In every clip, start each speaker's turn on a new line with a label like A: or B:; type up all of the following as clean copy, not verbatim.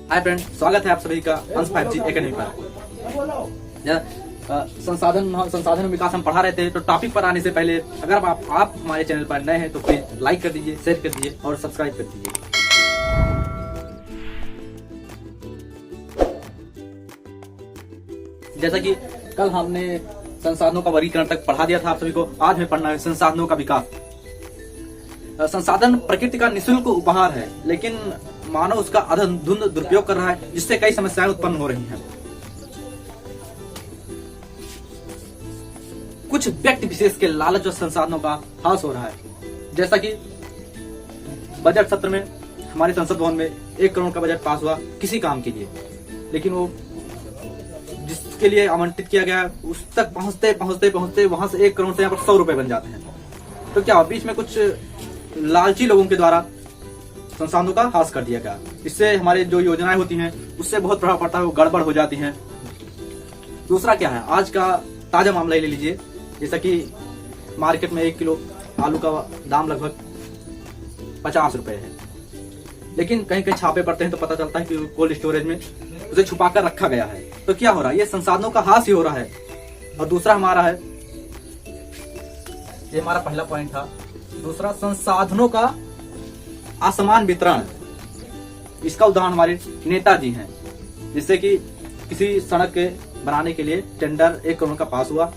A: Hi friend, स्वागत है आप सभी का अंश 5G एकेडमी पर। संसाधन विकास हम पढ़ा रहे थे, तो टॉपिक पर आने से पहले अगर आप हमारे चैनल पर नए हैं तो प्लीज लाइक कर दीजिए, शेयर कर दीजिए और सब्सक्राइब कर दीजिए। जैसा कि कल हमने संसाधनों का वर्गीकरण तक पढ़ा दिया था आप सभी को, आज हमें पढ़ना है संसाधनों का विकास। संसाधन प्रकृति का निःशुल्क उपहार है, लेकिन मानव उसका अंधाधुंध दुरुपयोग कर रहा है, जिससे कई समस्याएं उत्पन्न हो रही हैं। कुछ व्यक्ति विशेष के लालच और संसाधनों का ह्रास हो रहा है। जैसा कि बजट सत्र में हमारे संसद भवन में 1 करोड़ का बजट पास हुआ किसी काम के लिए, लेकिन वो जिसके लिए आवंटित किया गया उस तक पहुंचते वहां से 1 करोड़ से यहाँ पर 100 रुपए बन जाते हैं। तो क्या बीच में कुछ लालची लोगों के द्वारा संसाधनों का ह्रास कर दिया गया। इससे हमारे जो योजनाएं होती हैं उससे बहुत प्रभाव पड़ता है, वो गड़बड़ हो जाती हैं। दूसरा क्या है, आज का ताजा मामला ले लीजिए। जैसा कि मार्केट में 1 किलो आलू का दाम लगभग 50 रुपए है, लेकिन कहीं कहीं छापे पड़ते हैं तो पता चलता है कि कोल्ड स्टोरेज में उसे छुपा कर रखा गया है। तो क्या हो रहा है, ये संसाधनों का ह्रास ही हो रहा है। और दूसरा हमारा है, ये हमारा पहला पॉइंट था। दूसरा, संसाधनों का असमान वितरण। इसका उदाहरण हमारे नेताजी हैं, जिससे कि किसी सड़क के बनाने के लिए टेंडर 1 करोड़ का पास हुआ,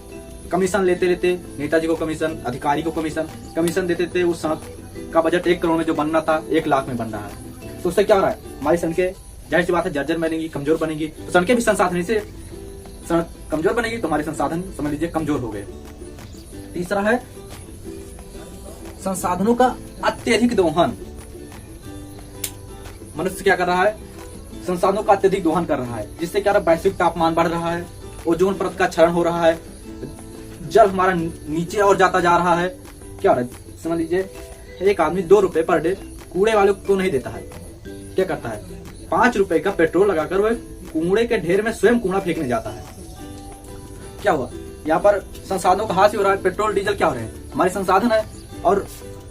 A: कमीशन लेते लेते नेताजी को कमीशन, अधिकारी को कमीशन देते उस सड़क का बजट 1 करोड़ में जो बनना था 1 लाख में बन रहा है। तो उससे क्या हो रहा है, हमारी सड़कें जाहिर सी बात है जर्जर बनेगी, कमजोर बनेगी। तो सड़कें भी संसाधन से सड़क कमजोर बनेगी तो हमारे संसाधन समझ लीजिए कमजोर हो गए। तीसरा है संसाधनों का अत्यधिक दोहन। मनुष्य क्या कर रहा है, संसाधनों का अत्यधिक दोहन कर रहा है, जिससे क्या वैश्विक तापमान बढ़ रहा है, ओजोन परत का क्षरण हो रहा है, जल हमारा नीचे और जाता जा रहा है। क्या हो रहा है, समझ लीजिए एक आदमी 2 रुपए पर डे कूड़े वाले को नहीं देता है, क्या करता है 5 रुपए का पेट्रोल लगाकर वह कूड़े के ढेर में स्वयं कूड़ा फेंकने जाता है। क्या हुआ, यहाँ पर संसाधनों का ह्रास हो रहा है। पेट्रोल डीजल क्या हो रहे हैं, हमारे संसाधन है और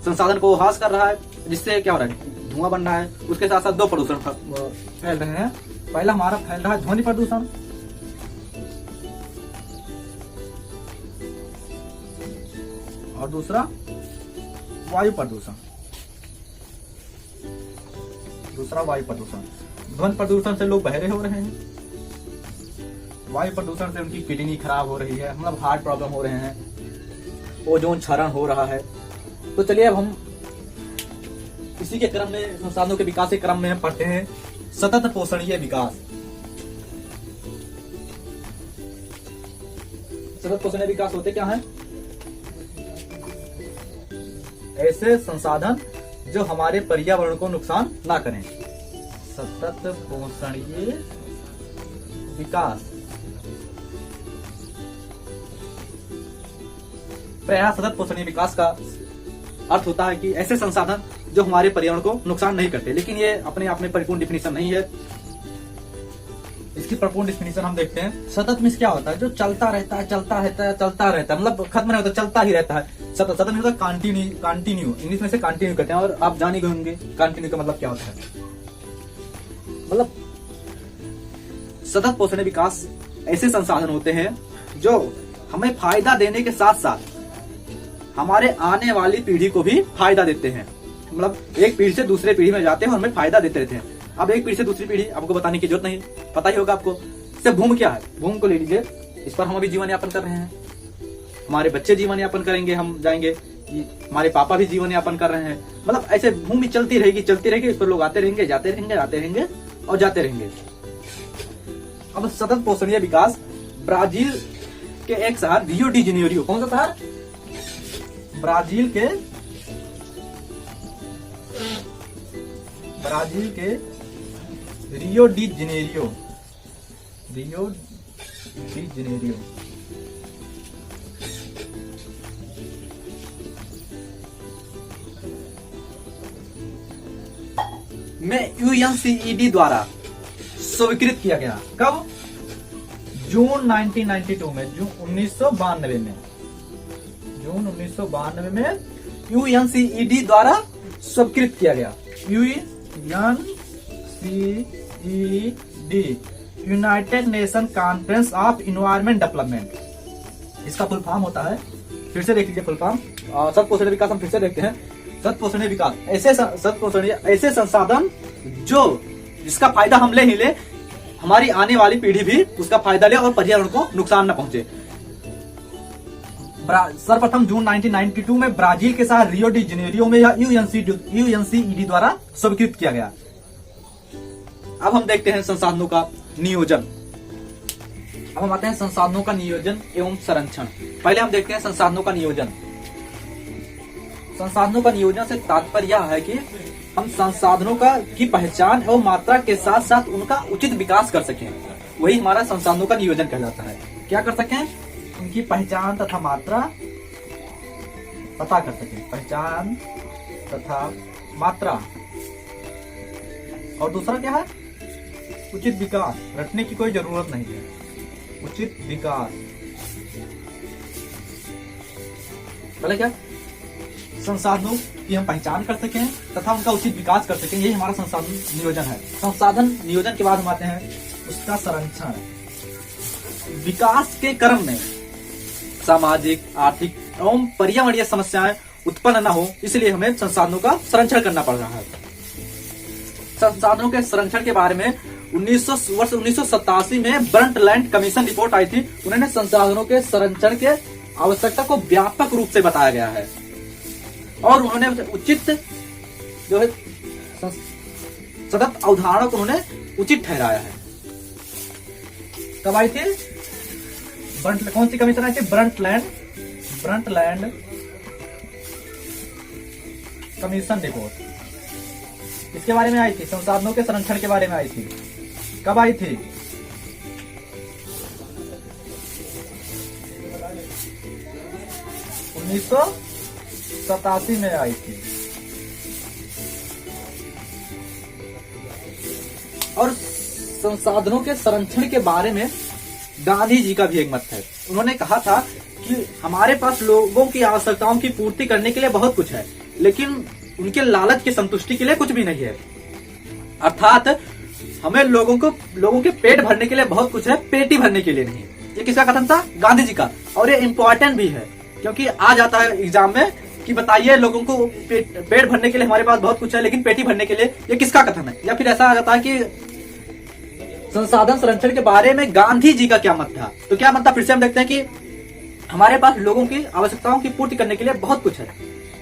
A: संसाधन को ह्रास कर रहा है, जिससे क्या हो रहा है, धुआं बन रहा है। उसके साथ साथ 2 प्रदूषण फैल रहे हैं। पहला हमारा फैल रहा है ध्वनि प्रदूषण, और दूसरा वायु प्रदूषण। ध्वनि प्रदूषण से लोग बहरे हो रहे हैं, वायु प्रदूषण से उनकी किडनी खराब हो रही है, मतलब हार्ट प्रॉब्लम हो रहे हैं, ओजोन क्षरण हो रहा है। तो चलिए अब हम इसी के क्रम में, संसाधनों के विकास के क्रम में हम पढ़ते हैं सतत पोषणीय विकास। सतत पोषणीय विकास होते क्या है, ऐसे संसाधन जो हमारे पर्यावरण को नुकसान ना करें। सतत पोषणीय विकास प्रायः सतत पोषणीय विकास का अर्थ होता है कि ऐसे संसाधन जो हमारे पर्यावरण को नुकसान नहीं करते। लेकिन ये अपने आप में परिपूर्ण डिफिनीशन नहीं है। इसकी परिपूर्ण डिफिनीशन हम देखते हैं। सतत में क्या होता है, जो चलता रहता है, मतलब खत्म नहीं होता, चलता ही रहता है। सतत नहीं होता, कंटिन्यू इंग्लिश में से कंटिन्यू करते हैं। और आप जान ही होंगे कंटिन्यू का मतलब क्या होता है। मतलब सतत पोषणीय विकास ऐसे संसाधन होते हैं जो हमें फायदा देने के साथ साथ हमारे आने वाली पीढ़ी को भी फायदा देते हैं। मतलब एक पीढ़ी से दूसरे पीढ़ी में जाते हैं और हमें फायदा देते रहते हैं। अब एक पीढ़ी से दूसरी पीढ़ी आपको बताने की जरूरत नहीं, पता ही होगा आपको। इससे भूमि क्या है, भूमि को ले लीजिए, इस पर हम अभी जीवन यापन कर रहे हैं, हमारे बच्चे जीवन यापन करेंगे, हम जाएंगे, हमारे पापा भी जीवन यापन कर रहे हैं। मतलब ऐसे भूमि चलती रहेगी, इस पर लोग आते रहेंगे, जाते रहेंगे। अब सतत पोषणीय विकास ब्राजील के एक शहर रियो डी जेनेरियो, कौन सा शहर, ब्राजील के रियो डी जेनेरियो में UNCED द्वारा स्वीकृत किया गया। कब, जून 1992 में, जून 1992 में UNCED द्वारा स्वीकृत किया गया। UNCED UNED, United nation conference of environment development. इसका फुल फॉर्म होता है, फिर से देख लीजिए फुल फॉर्म, सत पोषणीय विकास हम फिर से देखते हैं। सत पोषणीय विकास ऐसे संसाधन जो जिसका फायदा हम ले ही ले, हमारी आने वाली पीढ़ी भी उसका फायदा ले और पर्यावरण को नुकसान न पहुंचे। सर्वप्रथम जून 1992 में ब्राजील के शहर रियो डी जेनेरियो में यह UNCED द्वारा स्वीकृत किया गया। अब हम देखते हैं संसाधनों का नियोजन। अब हम आते हैं संसाधनों का नियोजन एवं संरक्षण। पहले हम देखते हैं संसाधनों का नियोजन। संसाधनों का नियोजन से तात्पर्य यह है कि हम संसाधनों की पहचान एवं मात्रा के साथ साथ उनका उचित विकास कर सकें, वही हमारा संसाधनों का नियोजन कहलाता है। क्या कर सकें? उनकी पहचान तथा मात्रा पता कर सकें, पहचान तथा मात्रा। और दूसरा क्या है? उचित विकास। रटने की कोई जरूरत नहीं है, उचित विकास। पहले क्या? संसाधनों की हम पहचान कर सकें तथा उनका उचित विकास कर सकें, यही हमारा संसाधन नियोजन है। संसाधन नियोजन के बाद हम आते हैं उसका संरक्षण। विकास के क्रम में सामाजिक, आर्थिक एवं पर्यावरणीय समस्याएं उत्पन्न न हो, इसलिए हमें संसाधनों का संरक्षण करना पड़ रहा है। संसाधनों के संरक्षण के बारे में वर्ष 1987 में ब्रंटलैंड कमीशन रिपोर्ट आई थी। उन्होंने संसाधनों के संरक्षण के आवश्यकता को व्यापक रूप से बताया गया है और उन्होंने उचित जो है सतत अवधारणा को उन्होंने उचित ठहराया है। कब आई थी? कौन सी कमीशन आई थी? Brundtland commission report. इसके बारे में आई थी, संसाधनों के संरक्षण के बारे में आई थी। कब आई थी? 1987 में आई थी। और संसाधनों के संरक्षण के बारे में गांधी जी का भी एक मत है। उन्होंने कहा था कि हमारे पास लोगों की आवश्यकताओं की पूर्ति करने के लिए बहुत कुछ है, लेकिन उनके लालच की संतुष्टि के लिए कुछ भी नहीं है। अर्थात हमें लोगों के पेट भरने के लिए बहुत कुछ है, पेटी भरने के लिए नहीं। ये किसका कथन था? गांधी जी का। और ये इम्पोर्टेंट भी है, क्योंकि आ जाता है एग्जाम में कि बताइए लोगों को पेट भरने के लिए हमारे पास बहुत कुछ है, लेकिन पेटी भरने के लिए ये किसका कथन है? या फिर ऐसा आ जाता है कि संसाधन संरक्षण के बारे में गांधी जी का क्या मत था। तो क्या मत था? फिर से हम देखते हैं कि हमारे पास लोगों की आवश्यकताओं की पूर्ति करने के लिए बहुत कुछ है,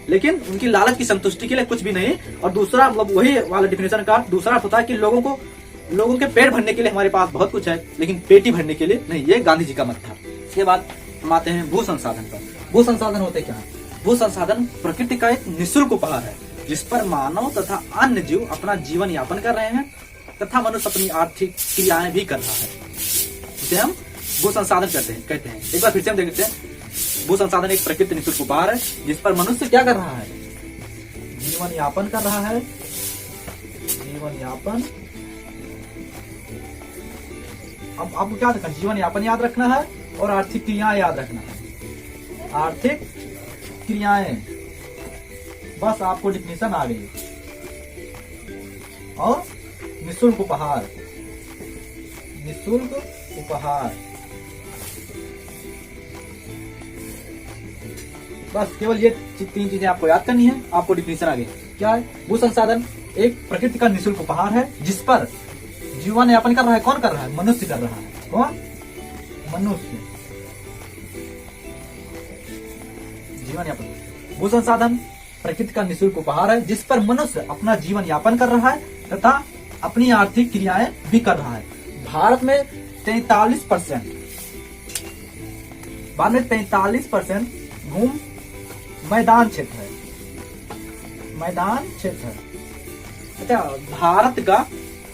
A: लेकिन उनकी लालच की संतुष्टि के लिए कुछ भी नहीं। और दूसरा मतलब वही वाला डिफिनेशन का दूसरा होता है कि लोगों के पेट भरने के लिए हमारे पास बहुत कुछ है, लेकिन पेटी भरने के लिए नहीं। ये गांधी जी का मत था। इसके बाद हम आते हैं भू संसाधन पर। भू संसाधन होते क्या है? भू संसाधन प्रकृति का एक निःशुल्क उपहार है, जिस पर मानव तथा अन्य जीव अपना जीवन यापन कर रहे हैं तथा मनुष्य अपनी आर्थिक क्रियाएं भी कर रहा है। इसे हम भू संसाधन कहते हैं। एक बार फिर से हम देखते हैं। भू संसाधन एक प्रकृति निःशुल्क उपहार है, जिस पर मनुष्य क्या कर रहा है? जीवन यापन कर रहा है। जीवन यापन। अब आपको क्या रखना? जीवन यापन याद रखना है और आर्थिक क्रियाएं याद रखना है। आर्थिक क्रियाएं, बस आपको डिफिनेशन आ गई। और निःशुल्क उपहार, निःशुल्क उपहार। बस केवल ये 3 चीजें आपको याद करनी है, आपको डिफिनेशन आ गई। क्या है? भू संसाधन एक प्रकृति का निःशुल्क उपहार है, जिस पर जीवन यापन कर रहा है। कौन कर रहा है? मनुष्य कर रहा है। कौन? मनुष्य। जीवन यापन। भू संसाधन प्रकृति का निःशुल्क उपहार है, जिस पर मनुष्य अपना जीवन यापन कर रहा है तथा अपनी आर्थिक क्रियाएं भी कर रहा है। भारत में 43% घूम मैदान क्षेत्र है। मैदान क्षेत्र है। अच्छा, भारत का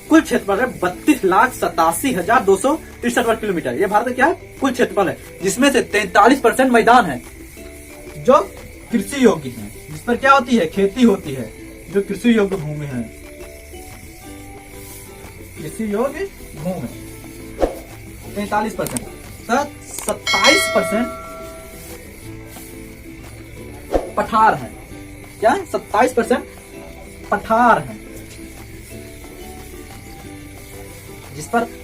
A: कुल क्षेत्रफल है 32,87,263 वर्ग किलोमीटर। ये भारत का क्या है? कुल क्षेत्रफल है, जिसमें से 43% मैदान है जो कृषि योग्य है, जिस पर क्या होती है? खेती होती है, जो कृषि योग्य भूमि है। कृषि योग्य भूमि 43%। 27% पठार है। क्या? 27% पठार है।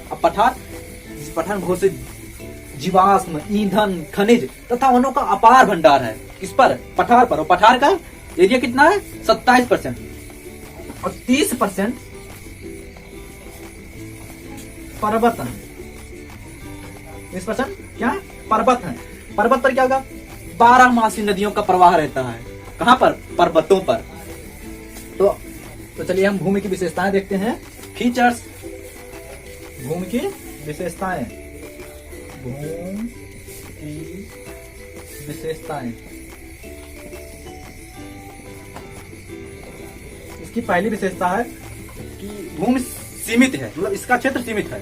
A: अब पठार बहुत से जीवाश्म, ईंधन, खनिज तथा वनों का अपार भंडार है। किस पर? पठार पर। और पठार का एरिया कितना है? 27%। और 30% पर्वत है। 30% क्या है? पर्वत है। पर्वत पर क्या होगा? 12 नदियों का प्रवाह रहता है। कहां पर? पर्वतों पर। तो चलिए हम भूमि की विशेषताएं देखते हैं। फीचर्स, भूमि की विशेषताएं, भूमि की विशेषताएं। इसकी पहली विशेषता है कि भूमि सीमित है, मतलब इसका क्षेत्र सीमित है।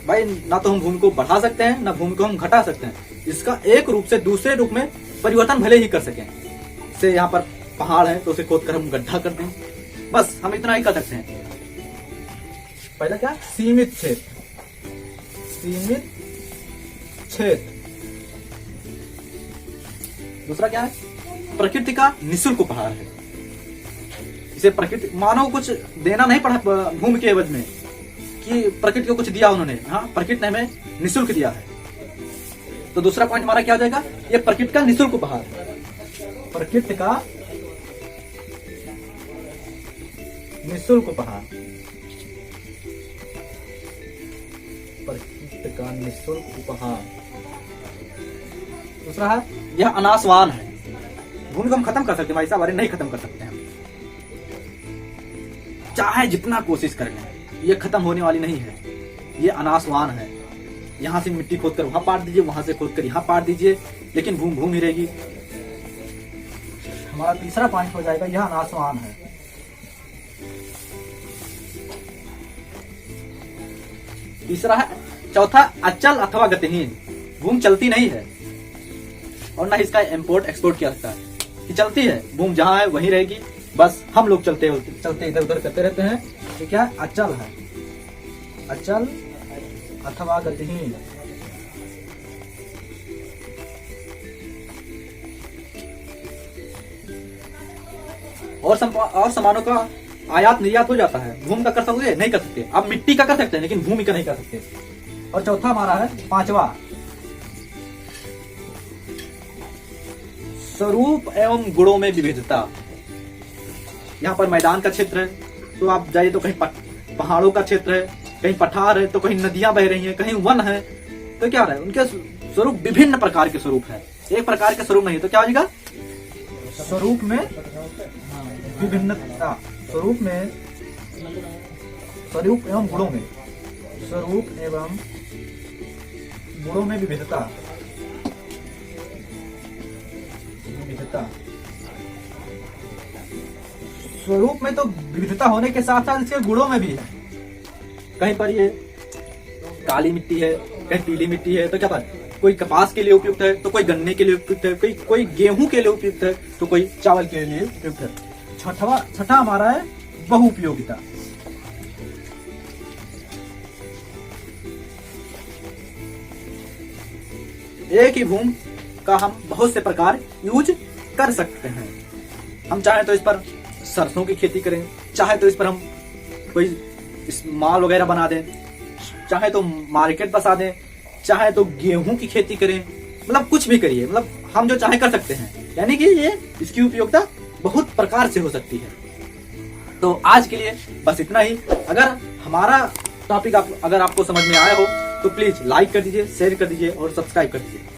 A: भाई ना तो हम भूमि को बढ़ा सकते हैं, ना भूमि को हम घटा सकते हैं। इसका एक रूप से दूसरे रूप में परिवर्तन भले ही कर सकें। जैसे यहाँ पर पहाड़ है तो उसे खोद कर हम गड्ढा कर दें, बस हम इतना ही कर सकते हैं। पहला क्या? सीमित क्षेत्र। सीमित क्षेत्र। दूसरा क्या है? प्रकृति का निःशुल्क उपहार है। इसे प्रकृति, मानव कुछ देना नहीं पड़ा भूमि के एवज में कि प्रकृति को कुछ दिया उन्होंने। हाँ, प्रकृति ने हमें निःशुल्क दिया है। तो दूसरा पॉइंट हमारा क्या हो जाएगा? ये प्रकृति का निःशुल्क उपहार। प्रकृति का निःशुल्क उपहार। प्रकृति का निःशुल्क उपहार। दूसरा है यह अनासवान है। भूमि को हम खत्म कर सकते हैं भाई साहब, अरे नहीं खत्म कर सकते हैं। चाहे जितना कोशिश कर लें, ये खत्म होने वाली नहीं है। ये अनासवान है। यहां से मिट्टी खोद कर वहां पाट दीजिए, वहां से खोद कर यहां पाट दीजिए, लेकिन भूमि ही रहेगी। हमारा तीसरा पॉइंट हो जाएगा यह अनासवान है। तीसरा है, चौथा अचल अथवा गतिहीन। भूमि चलती नहीं है और ना इसका इंपोर्ट एक्सपोर्ट किया जाता है कि चलती है। भूमि जहां है वहीं रहेगी, बस हम लोग चलते इधर उधर करते रहते हैं। ये क्या है? अचल है। अचल अथवा गतिहीन। और सामानों का आयात निर्यात हो जाता है। भूमि का कर सकते? नहीं कर सकते। अब मिट्टी का कर सकते हैं, लेकिन भूमि का नहीं कर सकते। और चौथा हमारा है, पांचवा, स्वरूप एवं गुणों में विविधता। यहाँ पर मैदान का क्षेत्र है तो आप जाइए तो कहीं पहाड़ों का क्षेत्र है, कहीं पठार है, तो कहीं नदियां बह रही हैं, कहीं वन है। तो क्या है? उनके स्वरूप विभिन्न प्रकार के स्वरूप है, एक प्रकार के स्वरूप नहीं। तो क्या हो जाएगा? स्वरूप में विभिन्नता। स्वरूप में, स्वरूप एवं गुणों में, स्वरूप एवं गुणों में विविधता। विविधता। स्वरूप में तो विविधता होने के साथ साथ इसके गुणों में भी है। कहीं पर ये काली मिट्टी है, कहीं पीली मिट्टी है, तो क्या बात? कोई कपास के लिए उपयुक्त है, तो कोई गन्ने के लिए उपयुक्त है, कोई गेहूं के लिए उपयुक्त है, तो कोई चावल के लिए उपयुक्त है। छठा हमारा है बहुउपयोगिता। एक ही भूमि का हम बहुत से प्रकार यूज कर सकते हैं। हम चाहे तो इस पर सरसों की खेती करें, चाहे तो इस पर हम कोई माल वगैरह बना दें, चाहे तो मार्केट बसा दें, चाहे तो गेहूं की खेती करें, मतलब कुछ भी करिए, मतलब हम जो चाहे कर सकते हैं। यानी कि ये इसकी उपयोगिता बहुत प्रकार से हो सकती है। तो आज के लिए बस इतना ही। अगर हमारा टॉपिक अगर आपको समझ में आया हो तो प्लीज लाइक कर दीजिए, शेयर कर दीजिए और सब्सक्राइब कर दीजिए।